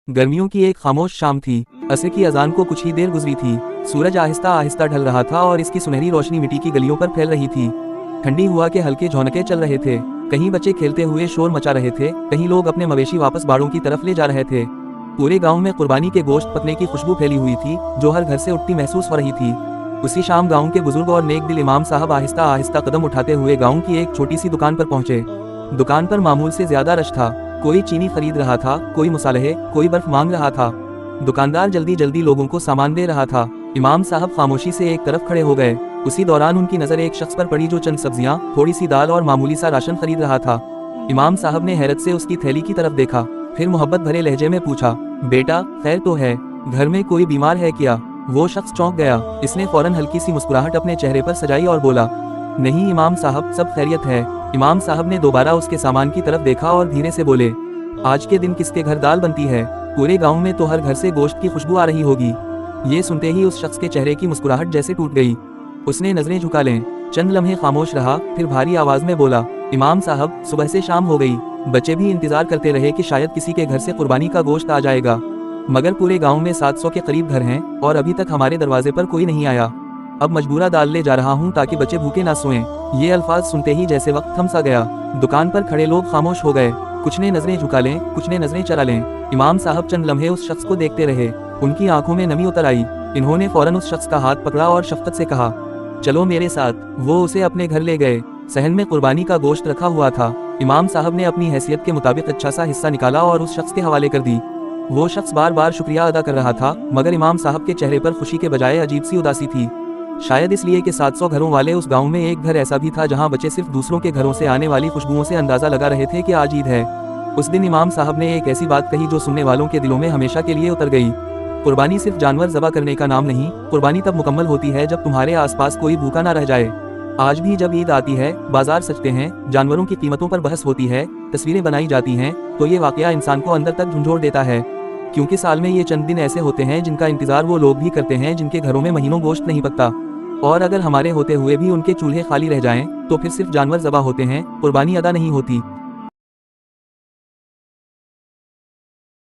गर्मियों की एक खामोश शाम थी। असर की अजान को कुछ ही देर गुजरी थी। सूरज आहिस्ता आहिस्ता ढल रहा था और इसकी सुनहरी रोशनी मिट्टी की गलियों पर फैल रही थी। ठंडी हवा के हल्के झोंके चल रहे थे। कहीं बच्चे खेलते हुए शोर मचा रहे थे, कहीं लोग अपने मवेशी वापस बाड़ों की तरफ ले जा रहे थे। पूरे गांव में कुर्बानी के गोश्त पकने की खुशबू फैली हुई थी, जो हर घर से उठती महसूस हो रही थी। उसी शाम गांव के बुजुर्ग और नेक दिल इमाम साहब आहिस्ता आहिस्ता कदम उठाते हुए गांव की एक छोटी सी दुकान पर पहुंचे। दुकान पर मामूल से ज्यादा रश था। कोई चीनी खरीद रहा था, कोई मसाले, कोई बर्फ मांग रहा था। दुकानदार जल्दी जल्दी लोगों को सामान दे रहा था। इमाम साहब खामोशी से एक तरफ खड़े हो गए। उसी दौरान उनकी नजर एक शख्स पर पड़ी जो चंद सब्जियां, थोड़ी सी दाल और मामूली सा राशन खरीद रहा था। इमाम साहब ने हैरत से उसकी थैली की तरफ देखा, फिर मोहब्बत भरे लहजे में पूछा, बेटा खैर तो है, घर में कोई बीमार है क्या? वो शख्स चौंक गया। इसने फौरन हल्की सी मुस्कुराहट अपने चेहरे पर सजाई और बोला, नहीं इमाम साहब, सब खैरियत है। इमाम साहब ने दोबारा उसके सामान की तरफ देखा और धीरे से बोले, आज के दिन किसके घर दाल बनती है? पूरे गांव में तो हर घर से गोश्त की खुशबू आ रही होगी। ये सुनते ही उस शख्स के चेहरे की मुस्कुराहट जैसे टूट गई। उसने नजरें झुका लें, चंद लम्हे खामोश रहा, फिर भारी आवाज में बोला, इमाम साहब, सुबह से शाम हो गई, बच्चे भी इंतजार करते रहे कि शायद किसी के घर से कुर्बानी का गोश्त आ जाएगा, मगर पूरे गांव में 700 के करीब घर हैं और अभी तक हमारे दरवाजे पर कोई नहीं आया। अब मजबूरा दाल ले जा रहा हूँ ताकि बच्चे भूखे ना सोएं। ये अल्फाज सुनते ही जैसे वक्त थम सा गया। दुकान पर खड़े लोग खामोश हो गए। कुछ ने नजरें झुका लें, कुछ ने नजरें चरा लें। इमाम साहब चंद लम्हे उस शख्स को देखते रहे। उनकी आंखों में नमी उतर आई। इन्होंने फौरन उस शख्स का हाथ पकड़ा और शफकत से कहा, चलो मेरे साथ। वो उसे अपने घर ले गए। सहन में कुर्बानी का गोश्त रखा हुआ था। इमाम साहब ने अपनी हैसियत के मुताबिक अच्छा सा हिस्सा निकाला और उस शख्स के हवाले कर दी। वो शख्स बार बार शुक्रिया अदा कर रहा था, मगर इमाम साहब के चेहरे पर खुशी के बजाय अजीब सी उदासी थी। शायद इसलिए कि 700 घरों वाले उस गांव में एक घर ऐसा भी था जहां बच्चे सिर्फ दूसरों के घरों से आने वाली खुशबुओं से अंदाजा लगा रहे थे कि आज ईद है। उस दिन इमाम साहब ने एक ऐसी बात कही जो सुनने वालों के दिलों में हमेशा के लिए उतर गई। कुर्बानी सिर्फ जानवर ज़बह करने का नाम नहीं, कुर्बानी तब मुकम्मल होती है जब तुम्हारे आसपास कोई भूखा ना रह जाए। आज भी जब ईद आती है, बाजार सजते हैं, जानवरों की कीमतों पर बहस होती है, तस्वीरें बनाई जाती हैं, तो ये वाकया इंसान को अंदर तक झंझोड़ देता है। क्योंकि साल में ये चंद दिन ऐसे होते हैं जिनका इंतजार वो लोग भी करते हैं जिनके घरों में महीनों गोश्त नहीं पकता। और अगर हमारे होते हुए भी उनके चूल्हे खाली रह जाएं, तो फिर सिर्फ जानवर ज़बह होते हैं, कुर्बानी अदा नहीं होती।